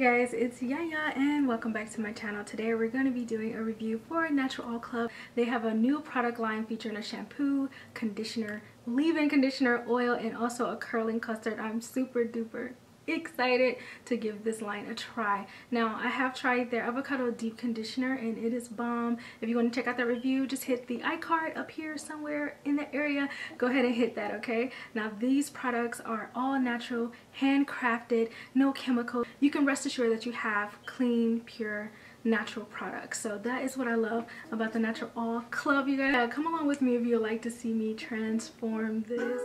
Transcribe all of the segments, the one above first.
guys, it's Yaya and welcome back to my channel. Today we're going to be doing a review for Naturall Club. They have a new product line featuring a shampoo, conditioner, leave-in conditioner, oil, and also a curling custard. I'm super duper excited to give this line a try. Now I have tried their avocado deep conditioner and it is bomb. If you want to check out that review, just hit the iCard up here somewhere in the area. Go ahead and hit that, okay? Now these products are all natural, handcrafted, no chemicals. You can rest assured that you have clean, pure, natural products. So that is what I love about the Naturall Club, you guys. Come along with me if you'd like to see me transform this.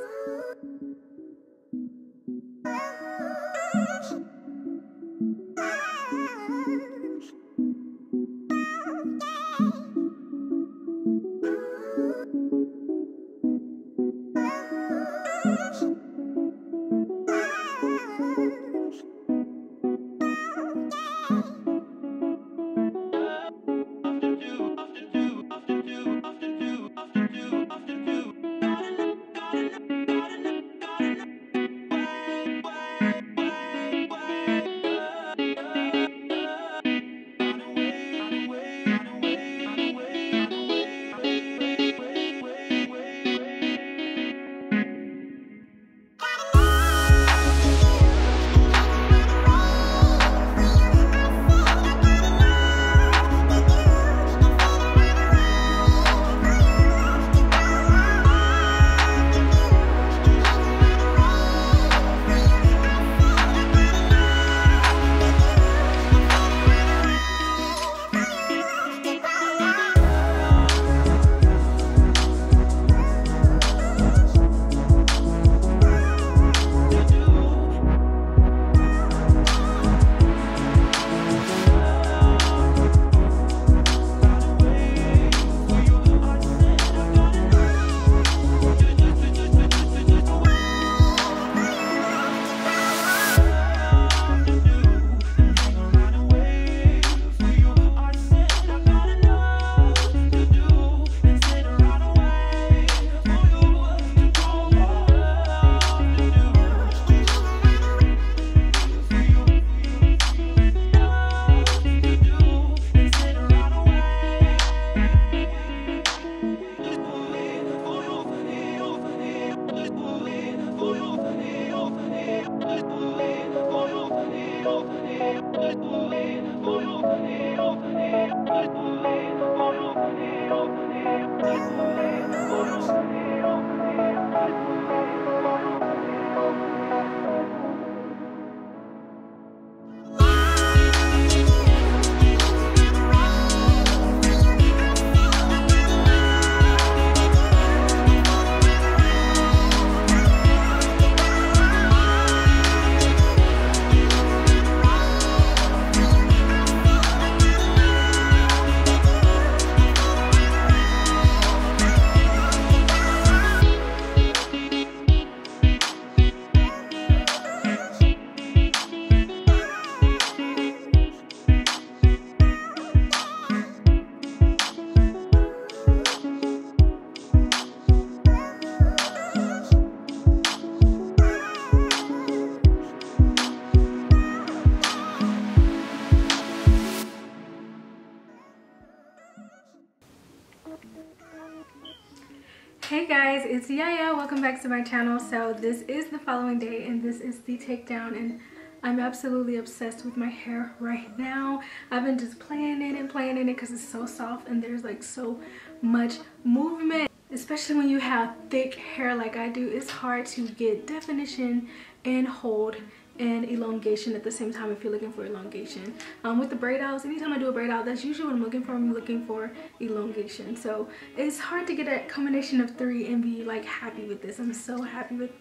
Hey guys, it's Yaya. Welcome back to my channel. So this is the following day and this is the takedown, and I'm absolutely obsessed with my hair right now. I've been just playing in it because it's so soft and there's like so much movement. Especially when you have thick hair like I do, it's hard to get definition and hold and elongation at the same time if you're looking for elongation. With the braid outs, anytime I do a braid out, that's usually what I'm looking for. I'm looking for elongation. So it's hard to get a combination of three and be like happy with this. I'm so happy with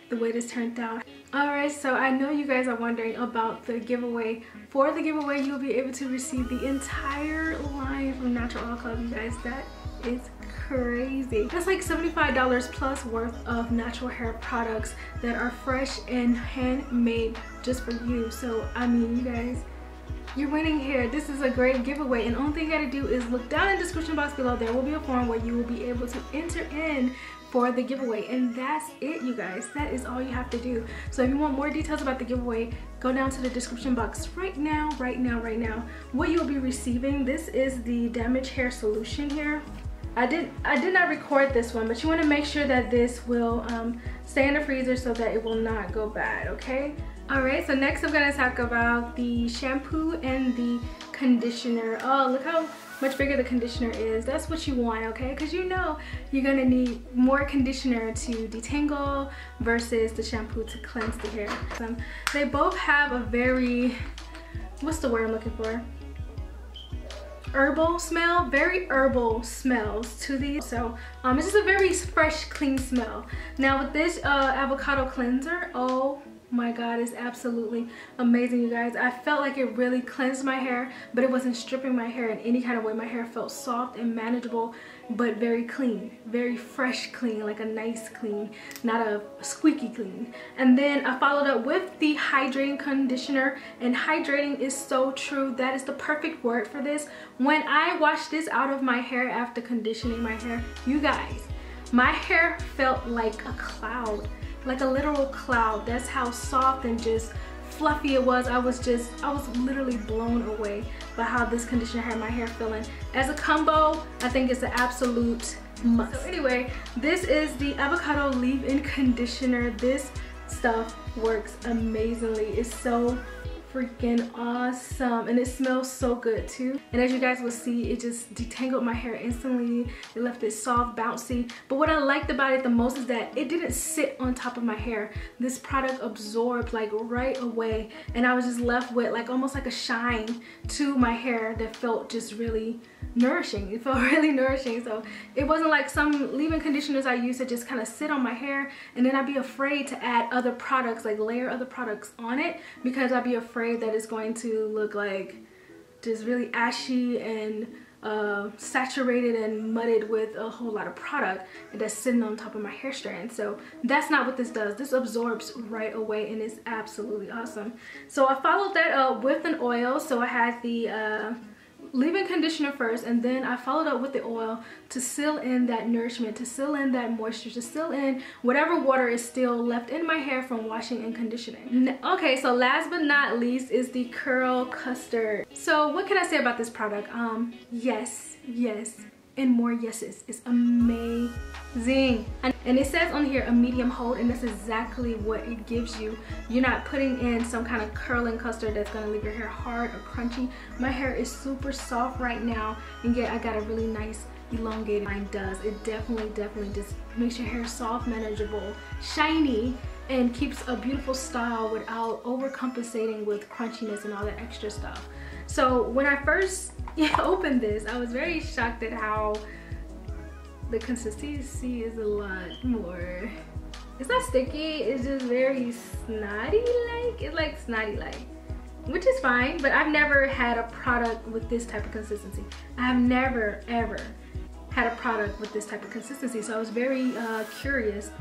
the way this turned out. Alright, so I know you guys are wondering about the giveaway. For the giveaway, you'll be able to receive the entire line from Naturall Club, you guys. That is crazy. That's like $75 plus worth of natural hair products that are fresh and handmade just for you. So I mean, you guys, you're winning here. This is a great giveaway, and only thing you gotta do is look down in the description box below. There will be a form where you will be able to enter in for the giveaway, and that's it, you guys. That is all you have to do. So if you want more details about the giveaway, go down to the description box right now. What you will be receiving, this is the damaged hair solution here. I did not record this one, but you want to make sure that this will stay in the freezer so that it will not go bad, okay? All right, so next I'm gonna talk about the shampoo and the conditioner. Oh, look how much bigger the conditioner is. That's what you want, okay? Because you know you're gonna need more conditioner to detangle versus the shampoo to cleanse the hair. They both have a very, what's the word I'm looking for? Herbal smell, very herbal smells to these. So it's just a very fresh, clean smell. Now with this avocado cleanser, oh my god, it's absolutely amazing, you guys. I felt like it really cleansed my hair, but it wasn't stripping my hair in any kind of way. My hair felt soft and manageable, but very clean, very fresh clean, like a nice clean, not a squeaky clean. And then I followed up with the hydrating conditioner, and hydrating is so true. That is the perfect word for this. When I washed this out of my hair after conditioning my hair, you guys, my hair felt like a cloud, like a literal cloud. That's how soft and just fluffy it was. I was literally blown away by how this conditioner had my hair feeling. As a combo, I think it's an absolute must. So anyway, this is the avocado leave-in conditioner. This stuff works amazingly. It's so freaking awesome, and it smells so good too. And as you guys will see, it just detangled my hair instantly. It left it soft, bouncy. But what I liked about it the most is that it didn't sit on top of my hair. This product absorbed like right away, and I was just left with like almost like a shine to my hair that felt just really nourishing. It felt really nourishing. So it wasn't like some leave-in conditioners I used to just kind of sit on my hair, and then I'd be afraid to add other products, like layer other products on it, because I'd be afraid that it's going to look like just really ashy and saturated and mudded with a whole lot of product that's sitting on top of my hair strand. So that's not what this does. This absorbs right away, and it's absolutely awesome. So I followed that up with an oil. So I had the leave-in conditioner first, and then I followed up with the oil to seal in that nourishment, to seal in that moisture, to seal in whatever water is still left in my hair from washing and conditioning. Okay, so last but not least is the curl custard. So what can I say about this product? Yes, and more yeses. It's amazing. And it says on here a medium hold, and that's exactly what it gives you. You're not putting in some kind of curling custard that's gonna leave your hair hard or crunchy. My hair is super soft right now, and yet I got a really nice elongated line. Does it definitely just makes your hair soft, manageable, shiny, and keeps a beautiful style without overcompensating with crunchiness and all that extra stuff. So when I first opened this, I was very shocked at how the consistency is a lot more. It's not sticky, it's just very snotty-like. It's like snotty-like, which is fine, but I've never had a product with this type of consistency. I have never, ever had a product with this type of consistency, so I was very curious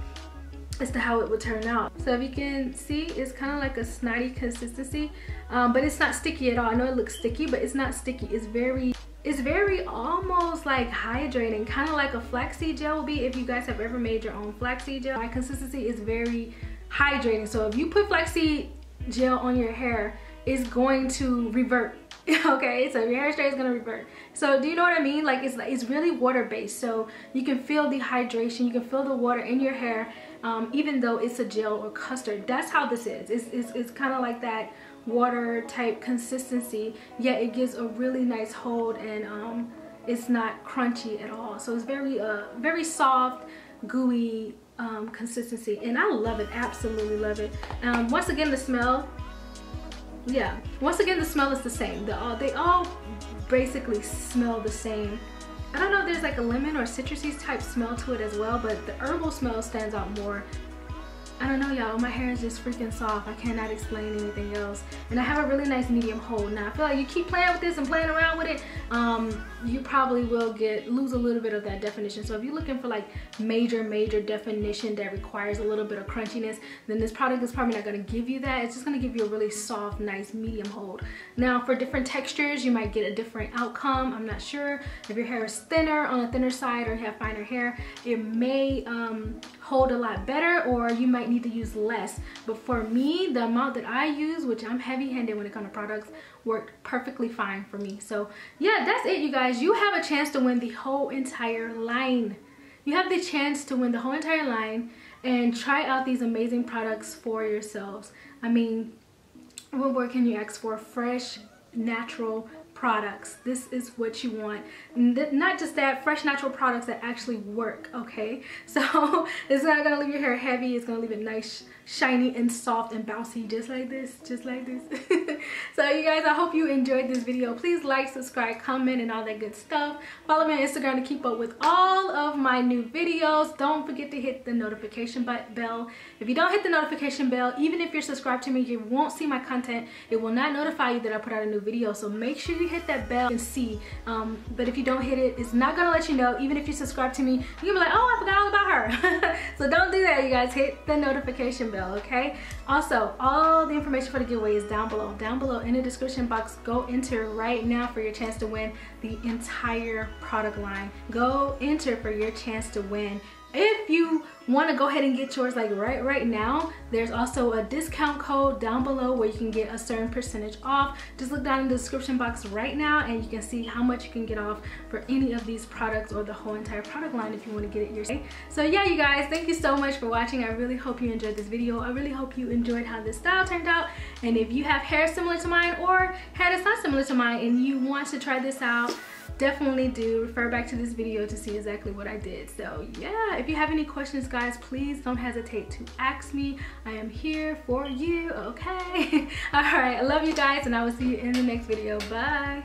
as to how it would turn out. So if you can see, it's kind of like a snotty consistency, but it's not sticky at all. I know it looks sticky, but it's not sticky. It's very almost like hydrating, kind of like a flaxseed gel would be if you guys have ever made your own flaxseed gel. My consistency is very hydrating, so if you put flaxseed gel on your hair, it's going to revert. Okay, so your hair straight is gonna revert. So do you know what I mean? Like it's really water based, so you can feel the hydration, you can feel the water in your hair, even though it's a gel or custard. That's how this is. It's kind of like that water type consistency, yet it gives a really nice hold, and it's not crunchy at all. So it's very soft, gooey consistency, and I love it. Absolutely love it. Once again, the smell. Yeah, once again, the smell is the same. They all basically smell the same. I don't know if there's like a lemon or citrusy type smell to it as well, but the herbal smell stands out more I don't know, y'all, my hair is just freaking soft. I cannot explain anything else. And I have a really nice medium hold. Now I feel like you keep playing with this and playing around with it, you probably will lose a little bit of that definition. So if you're looking for like major definition that requires a little bit of crunchiness, then this product is probably not going to give you that. It's just going to give you a really soft, nice medium hold. Now for different textures, you might get a different outcome. I'm not sure. If your hair is thinner, on the thinner side, or you have finer hair, it may hold a lot better, or you might need to use less. But for me, the amount that I use, which I'm heavy-handed when it comes to products, worked perfectly fine for me. So yeah, that's it, you guys. You have a chance to win the whole entire line. You have the chance to win the whole entire line and try out these amazing products for yourselves. I mean, what more can you ask for? Fresh, natural products. This is what you want. Not just that, fresh natural products that actually work, okay? So it's not gonna leave your hair heavy. It's gonna leave it nice, shiny, and soft and bouncy, just like this, just like this. So you guys, I hope you enjoyed this video. Please like, subscribe, comment, and all that good stuff. Follow me on Instagram to keep up with all of my new videos. Don't forget to hit the notification bell. If you don't hit the notification bell, even if you're subscribed to me, you won't see my content. It will not notify you that I put out a new video. So make sure you hit that bell and see. But if you don't hit it, it's not gonna let you know. Even if you subscribe to me, you're gonna be like, oh, I forgot all about her. So don't do that, you guys. Hit the notification bell, okay? Also, all the information for the giveaway is down below. Down below in the description box. Go enter right now for your chance to win the entire product line. Go enter for your chance to win. If you want to go ahead and get yours like right now, there's also a discount code down below where you can get a certain percentage off. Just look down in the description box right now and you can see how much you can get off for any of these products or the whole entire product line if you want to get it yourself. So yeah, you guys, thank you so much for watching. I really hope you enjoyed this video. I really hope you enjoyed how this style turned out. And if you have hair similar to mine or hair that's not similar to mine and you want to try this out, definitely do refer back to this video to see exactly what I did. So yeah, if you have any questions, guys, please don't hesitate to ask me. I am here for you, okay? All right, I love you guys, and I will see you in the next video. Bye.